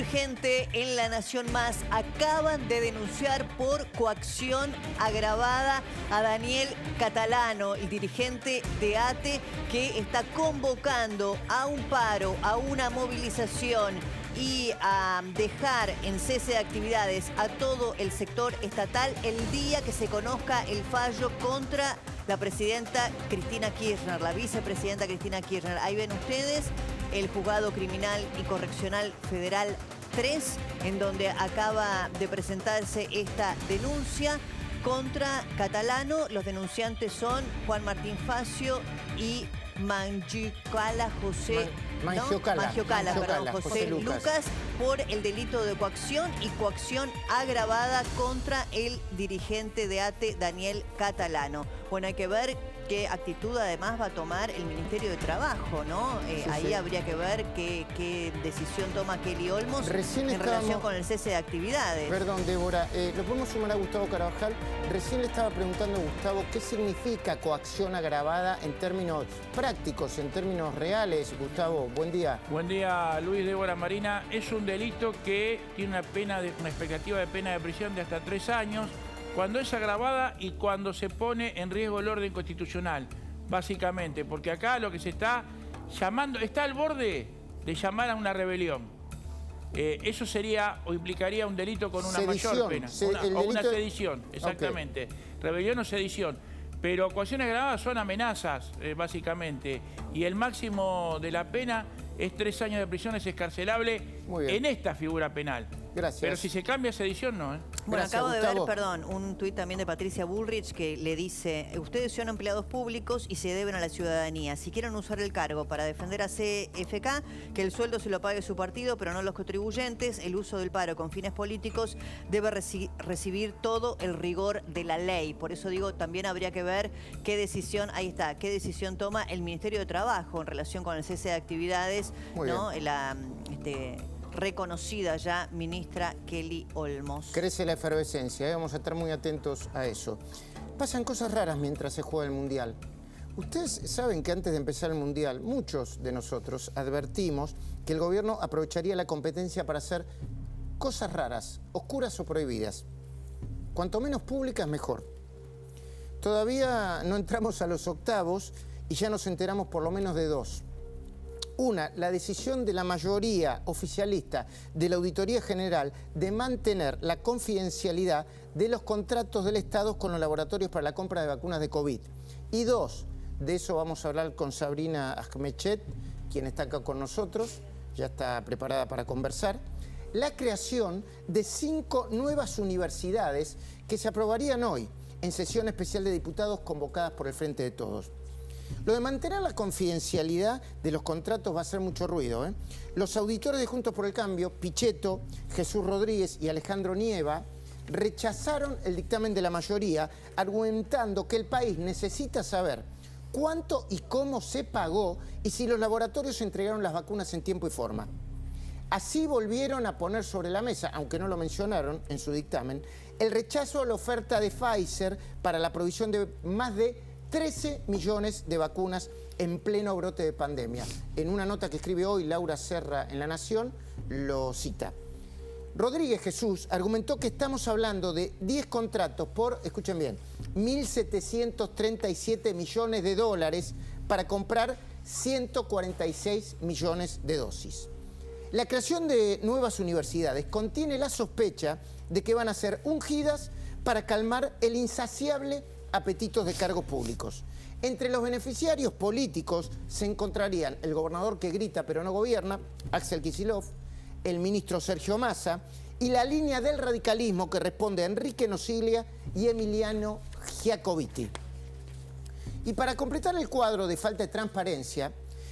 Urgente en La Nación Más. Acaban de denunciar por coacción agravada a Daniel Catalano, el dirigente de ATE, que está convocando a un paro, a una movilización y a dejar en cese de actividades a todo el sector estatal el día que se conozca el fallo contra la presidenta Cristina Kirchner, la vicepresidenta Cristina Kirchner. Ahí ven ustedes el Juzgado Criminal y Correccional Federal 3, en donde acaba de presentarse esta denuncia contra Catalano. Los denunciantes son Juan Martín Facio y Mangiocala José Lucas, por el delito de coacción y coacción agravada contra el dirigente de ATE, Daniel Catalano. Bueno, hay que ver qué actitud además va a tomar el Ministerio de Trabajo, ¿no? Ahí habría que ver qué decisión toma Kelly Olmos relación con el cese de actividades. Perdón, Débora, lo podemos sumar a Gustavo Carabajal. Recién le estaba preguntando a Gustavo qué significa coacción agravada en términos prácticos, en términos reales. Gustavo, buen día. Buen día, Luis, Débora, Marina. Es un delito que tiene una expectativa de pena de prisión de hasta 3 años. Cuando es agravada y cuando se pone en riesgo el orden constitucional, básicamente, porque acá lo que se está llamando, está al borde de llamar a una rebelión. Eso sería o implicaría un delito con una mayor pena, o una sedición, exactamente. Okay. Rebelión o sedición. Pero coacciones agravadas son amenazas, básicamente, y el máximo de la pena es 3 años de prisión, es excarcelable en esta figura penal. Gracias. Pero si se cambia sedición, no, ¿eh? Bueno, Gracias, acabo de Gustavo. ver, perdón, un tuit también de Patricia Bullrich que le dice: ustedes son empleados públicos y se deben a la ciudadanía. Si quieren usar el cargo para defender a CFK, que el sueldo se lo pague su partido, pero no los contribuyentes. El uso del paro con fines políticos debe recibir todo el rigor de la ley. Por eso digo, también habría que ver qué decisión, ahí está, qué decisión toma el Ministerio de Trabajo en relación con el cese de actividades, ¿no? La reconocida ya ministra Kelly Olmos. Crece la efervescencia, vamos a estar muy atentos a eso. Pasan cosas raras mientras se juega el Mundial. Ustedes saben que antes de empezar el Mundial, muchos de nosotros advertimos que el gobierno aprovecharía la competencia para hacer cosas raras, oscuras o prohibidas. Cuanto menos públicas, mejor. Todavía no entramos a los octavos y ya nos enteramos por lo menos de 2. Una, la decisión de la mayoría oficialista de la Auditoría General de mantener la confidencialidad de los contratos del Estado con los laboratorios para la compra de vacunas de COVID. Y 2, de eso vamos a hablar con Sabrina Ahmedchet, quien está acá con nosotros, ya está preparada para conversar, la creación de 5 nuevas universidades que se aprobarían hoy en sesión especial de diputados convocadas por el Frente de Todos. Lo de mantener la confidencialidad de los contratos va a hacer mucho ruido, ¿eh? Los auditores de Juntos por el Cambio, Pichetto, Jesús Rodríguez y Alejandro Nieva, rechazaron el dictamen de la mayoría, argumentando que el país necesita saber cuánto y cómo se pagó y si los laboratorios entregaron las vacunas en tiempo y forma. Así volvieron a poner sobre la mesa, aunque no lo mencionaron en su dictamen, el rechazo a la oferta de Pfizer para la provisión de más de 13 millones de vacunas en pleno brote de pandemia. En una nota que escribe hoy Laura Serra en La Nación, lo cita. Rodríguez Jesús argumentó que estamos hablando de 10 contratos por, escuchen bien, 1.737 millones de dólares para comprar 146 millones de dosis. La creación de nuevas universidades contiene la sospecha de que van a ser ungidas para calmar el insaciable apetitos de cargos públicos. Entre los beneficiarios políticos se encontrarían el gobernador que grita pero no gobierna, Axel Kicillof, el ministro Sergio Massa y la línea del radicalismo que responde a Enrique Nosiglia y Emiliano Giacobiti. Y para completar el cuadro de falta de transparencia,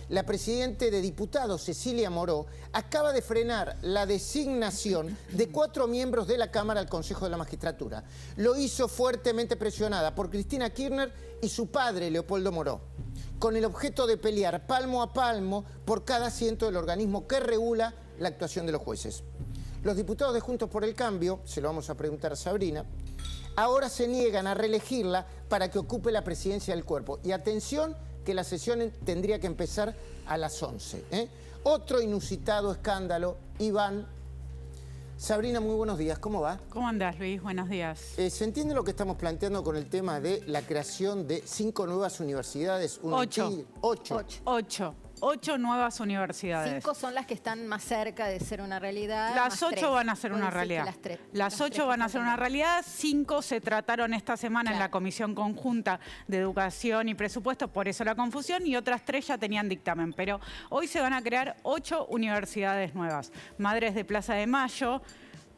la presidenta de diputados, Cecilia Moró, acaba de frenar la designación de 4 miembros de la Cámara al Consejo de la Magistratura. Lo hizo fuertemente presionada por Cristina Kirchner y su padre, Leopoldo Moró, con el objeto de pelear palmo a palmo por cada asiento del organismo que regula la actuación de los jueces. Los diputados de Juntos por el Cambio, se lo vamos a preguntar a Sabrina, ahora se niegan a reelegirla para que ocupe la presidencia del cuerpo. Y atención, que la sesión tendría que empezar a las 11. Otro inusitado escándalo, Iván Sabrina, muy buenos días, ¿cómo va? ¿Cómo andás, Luis? Buenos días. ¿Se entiende lo que estamos planteando con el tema de la creación de 5 nuevas universidades? 8. 8 nuevas universidades. 5 son las que están más cerca de ser una realidad. Las 8 3. van a ser una realidad. Las 8 van a ser una realidad. 5 se trataron esta semana en la Comisión Conjunta de Educación y Presupuesto, por eso la confusión, y otras 3 ya tenían dictamen. Pero hoy se van a crear 8 universidades nuevas. Madres de Plaza de Mayo,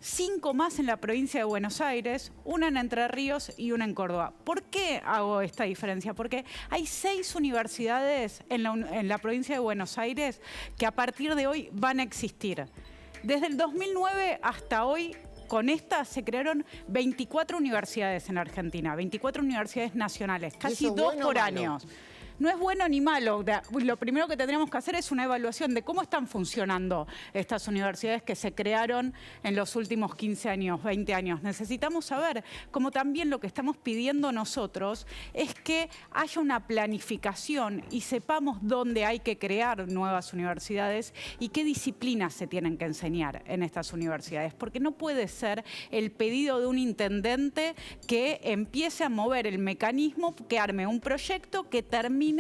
5 más en la provincia de Buenos Aires, una en Entre Ríos y una en Córdoba. ¿Por qué hago esta diferencia? Porque hay 6 universidades en la provincia de Buenos Aires que a partir de hoy van a existir. Desde el 2009 hasta hoy, con esta se crearon 24 universidades en Argentina, 24 universidades nacionales, casi 2 por año. No es bueno ni malo. Lo primero que tendríamos que hacer es una evaluación de cómo están funcionando estas universidades que se crearon en los últimos 15 años, 20 años. Necesitamos saber, como también lo que estamos pidiendo nosotros, es que haya una planificación y sepamos dónde hay que crear nuevas universidades y qué disciplinas se tienen que enseñar en estas universidades. Porque no puede ser el pedido de un intendente que empiece a mover el mecanismo, que arme un proyecto que termine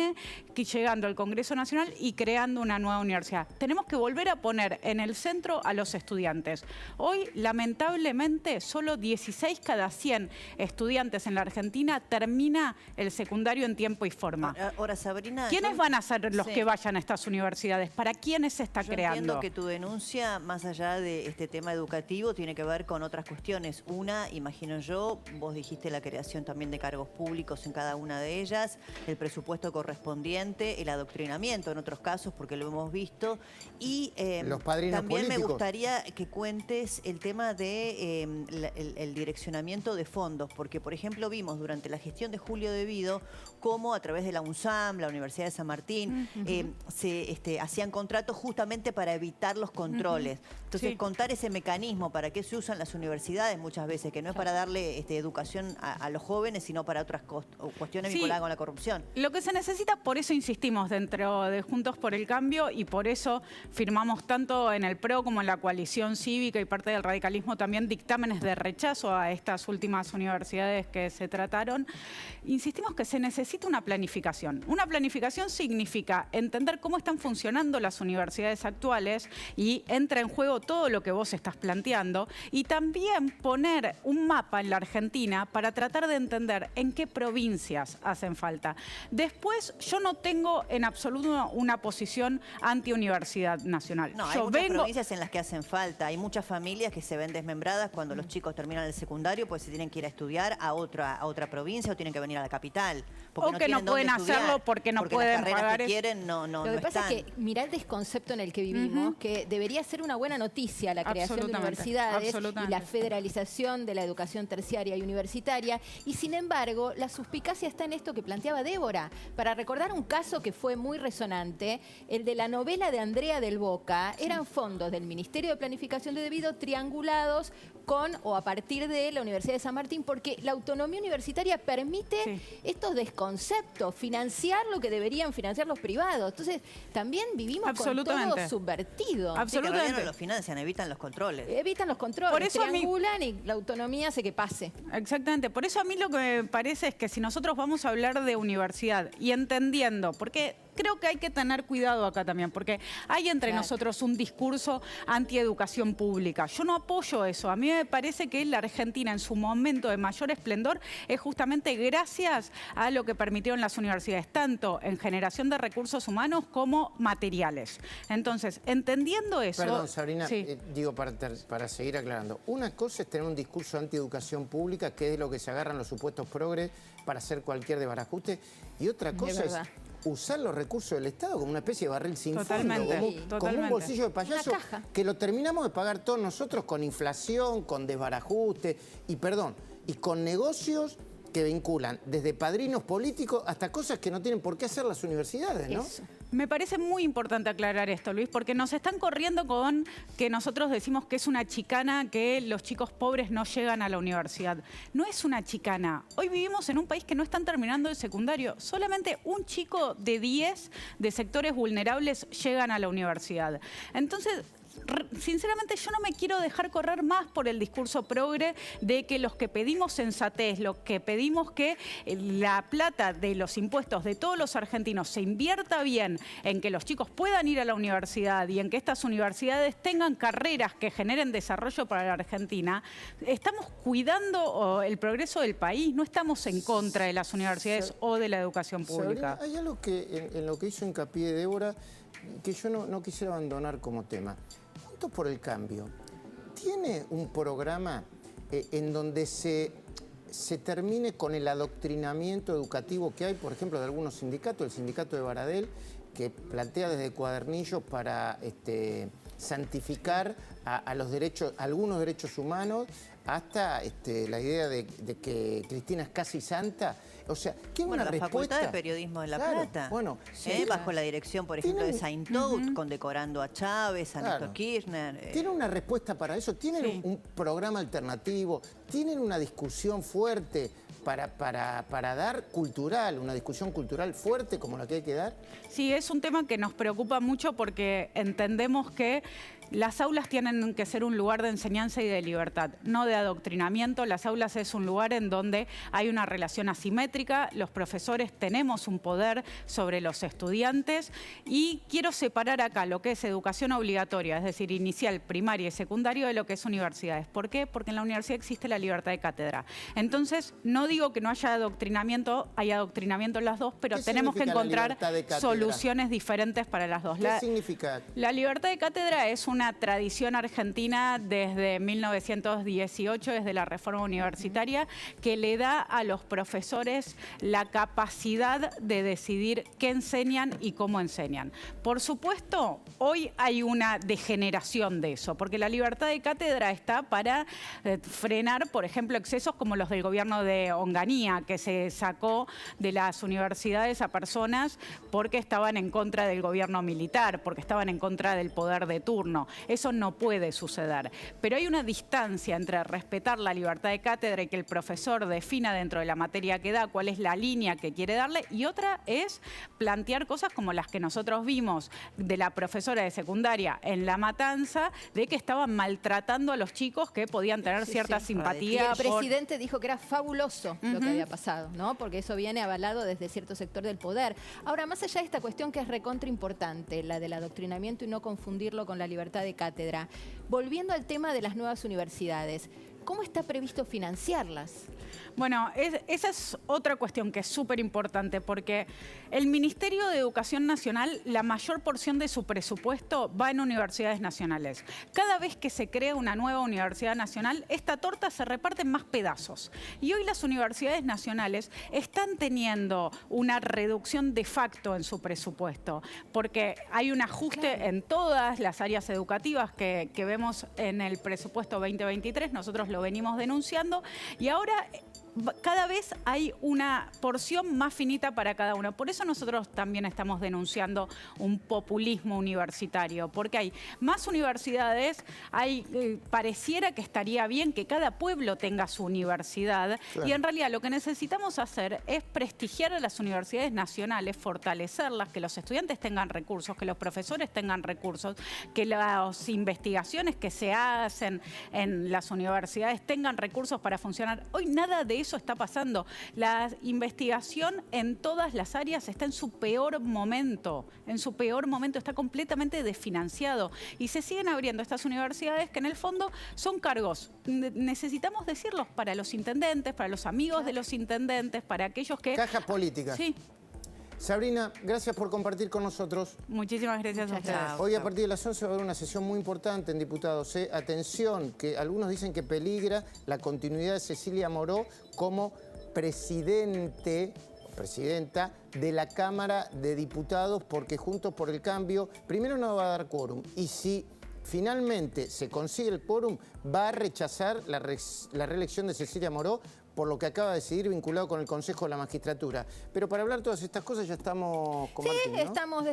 llegando al Congreso Nacional y creando una nueva universidad. Tenemos que volver a poner en el centro a los estudiantes. Hoy, lamentablemente, solo 16 cada 100 estudiantes en la Argentina termina el secundario en tiempo y forma. Ahora, Sabrina... ¿Quiénes van a ser los que vayan a estas universidades? ¿Para quiénes se está creando? Entiendo que tu denuncia, más allá de este tema educativo, tiene que ver con otras cuestiones. Una, imagino yo, vos dijiste la creación también de cargos públicos en cada una de ellas, el presupuesto correspondiente, el adoctrinamiento en otros casos, porque lo hemos visto, y los padrinos también políticos. me gustaría que cuentes el tema de el direccionamiento de fondos, porque por ejemplo vimos durante la gestión de Julio De Vido cómo a través de la UNSAM, la Universidad de San Martín, se hacían contratos justamente para evitar los controles. Entonces, contar ese mecanismo, para qué se usan las universidades muchas veces, que no es para darle educación a los jóvenes, sino para otras cuestiones vinculadas con la corrupción. Lo que se necesita, por eso insistimos dentro de Juntos por el Cambio y por eso firmamos tanto en el PRO como en la coalición cívica y parte del radicalismo también dictámenes de rechazo a estas últimas universidades que se trataron. Insistimos que se necesita una planificación. Una planificación significa entender cómo están funcionando las universidades actuales y entra en juego todo lo que vos estás planteando y también poner un mapa en la Argentina para tratar de entender en qué provincias hacen falta. Después, yo no tengo en absoluto una posición anti-universidad nacional. No, hay muchas provincias en las que hacen falta. Hay muchas familias que se ven desmembradas cuando los chicos terminan el secundario, pues se tienen que ir a estudiar a otra provincia o tienen que venir a la capital. O que no pueden hacerlo porque no pueden pagar que quieren no Lo que pasa es que mirá el desconcepto en el que vivimos, que debería ser una buena noticia la creación de universidades y la federalización de la educación terciaria y universitaria. Y sin embargo, la suspicacia está en esto que planteaba Débora. Para recordar un caso que fue muy resonante, el de la novela de Andrea del Boca, eran fondos del Ministerio de Planificación de De Vido triangulados con o a partir de la Universidad de San Martín, porque la autonomía universitaria permite estos desconceptos, financiar lo que deberían financiar los privados. Entonces, también vivimos con todo subvertido. Absolutamente. Sí, que no lo financian, evitan los controles. Evitan los controles, por eso triangulan y la autonomía hace que pase. Exactamente. Por eso a mí lo que me parece es que si nosotros vamos a hablar de universidad y entendiendo, porque creo que hay que tener cuidado acá también, porque hay entre nosotros un discurso antieducación pública. Yo no apoyo eso. A mí me parece que la Argentina en su momento de mayor esplendor es justamente gracias a lo que permitieron las universidades, tanto en generación de recursos humanos como materiales. Entonces, entendiendo eso... Perdón, Sabrina, digo, para seguir aclarando. Una cosa es tener un discurso antieducación pública, que es de lo que se agarran los supuestos progres para hacer cualquier desbarajuste, y otra cosa es usar los recursos del Estado como una especie de barril sin fondo, como un bolsillo de payaso que lo terminamos de pagar todos nosotros con inflación, con desbarajuste y, perdón, y con negocios que vinculan desde padrinos políticos hasta cosas que no tienen por qué hacer las universidades, ¿no? Eso. Me parece muy importante aclarar esto, Luis, porque nos están corriendo con que nosotros decimos que es una chicana que los chicos pobres no llegan a la universidad. No es una chicana. Hoy vivimos en un país que no están terminando el secundario. Solamente un chico de 10 de sectores vulnerables llegan a la universidad. Entonces, sinceramente yo no me quiero dejar correr más por el discurso progre de que los que pedimos sensatez, los que pedimos que la plata de los impuestos de todos los argentinos se invierta bien en que los chicos puedan ir a la universidad y en que estas universidades tengan carreras que generen desarrollo para la Argentina, estamos cuidando el progreso del país, no estamos en contra de las universidades o de la educación pública. Sabrina, hay algo que en lo que hizo hincapié Débora que yo no quisiera abandonar como tema. Juntos por el Cambio tiene un programa en donde se termine con el adoctrinamiento educativo que hay, por ejemplo, de algunos sindicatos, el sindicato de Baradel, que plantea desde cuadernillos para santificar a los derechos, algunos derechos humanos, hasta la idea de que Cristina es casi santa. O sea, tiene una respuesta. Facultad de Periodismo de La Plata, bueno, bajo la dirección, por ejemplo, de Saintout, condecorando a Chávez, a Néstor Kirchner. ¿Tienen una respuesta para eso? ¿Tienen un programa alternativo? ¿Tienen una discusión fuerte para dar cultural, una discusión cultural fuerte como la que hay que dar? Sí, es un tema que nos preocupa mucho porque entendemos que las aulas tienen que ser un lugar de enseñanza y de libertad, no de adoctrinamiento. Las aulas es un lugar en donde hay una relación asimétrica, los profesores tenemos un poder sobre los estudiantes y quiero separar acá lo que es educación obligatoria, es decir, inicial, primaria y secundario, de lo que es universidades. ¿Por qué? Porque en la universidad existe la libertad de cátedra. Entonces, no digo que no haya adoctrinamiento, hay adoctrinamiento en las dos, pero tenemos que encontrar soluciones diferentes para las dos. ¿Qué significa? La libertad de cátedra es una tradición argentina desde 1918, desde la reforma universitaria, que le da a los profesores la capacidad de decidir qué enseñan y cómo enseñan. Por supuesto, hoy hay una degeneración de eso, porque la libertad de cátedra está para frenar, por ejemplo, excesos como los del gobierno de Onganía, que se sacó de las universidades a personas porque estaban en contra del gobierno militar, porque estaban en contra del poder de turno. Eso no puede suceder. Pero hay una distancia entre respetar la libertad de cátedra y que el profesor defina dentro de la materia que da cuál es la línea que quiere darle, y otra es plantear cosas como las que nosotros vimos de la profesora de secundaria en La Matanza, de que estaban maltratando a los chicos que podían tener cierta simpatía. Y el presidente dijo que era fabuloso lo que había pasado, ¿no? Porque eso viene avalado desde cierto sector del poder. Ahora, más allá de esta cuestión que es recontra importante, la del adoctrinamiento y no confundirlo con la libertad de cátedra, volviendo al tema de las nuevas universidades, ¿cómo está previsto financiarlas? Bueno, esa es otra cuestión que es súper importante, porque el Ministerio de Educación Nacional, la mayor porción de su presupuesto va en universidades nacionales. Cada vez que se crea una nueva universidad nacional, esta torta se reparte en más pedazos. Y hoy las universidades nacionales están teniendo una reducción de facto en su presupuesto, porque hay un ajuste en todas las áreas educativas que vemos en el presupuesto 2023, nosotros lo venimos denunciando, y ahora cada vez hay una porción más finita para cada uno. Por eso nosotros también estamos denunciando un populismo universitario, porque hay más universidades, pareciera que estaría bien que cada pueblo tenga su universidad, y en realidad lo que necesitamos hacer es prestigiar a las universidades nacionales, fortalecerlas, que los estudiantes tengan recursos, que los profesores tengan recursos, que las investigaciones que se hacen en las universidades tengan recursos para funcionar. Hoy nada de eso está pasando. La investigación en todas las áreas está en su peor momento. En su peor momento está completamente desfinanciado. Y se siguen abriendo estas universidades que en el fondo son cargos. Necesitamos decirlos para los intendentes, para los amigos de los intendentes, para aquellos que... Caja política. Sí. Sabrina, gracias por compartir con nosotros. Muchísimas gracias a ustedes. Hoy a partir de las 11 va a haber una sesión muy importante en diputados. Atención, que algunos dicen que peligra la continuidad de Cecilia Moró como presidenta de la Cámara de Diputados, porque Juntos por el Cambio, primero no va a dar quórum, y si finalmente se consigue el quórum, va a rechazar la reelección de Cecilia Moró, por lo que acaba de decidir vinculado con el Consejo de la Magistratura. Pero para hablar todas estas cosas ya estamos con Martín, ¿no? Estamos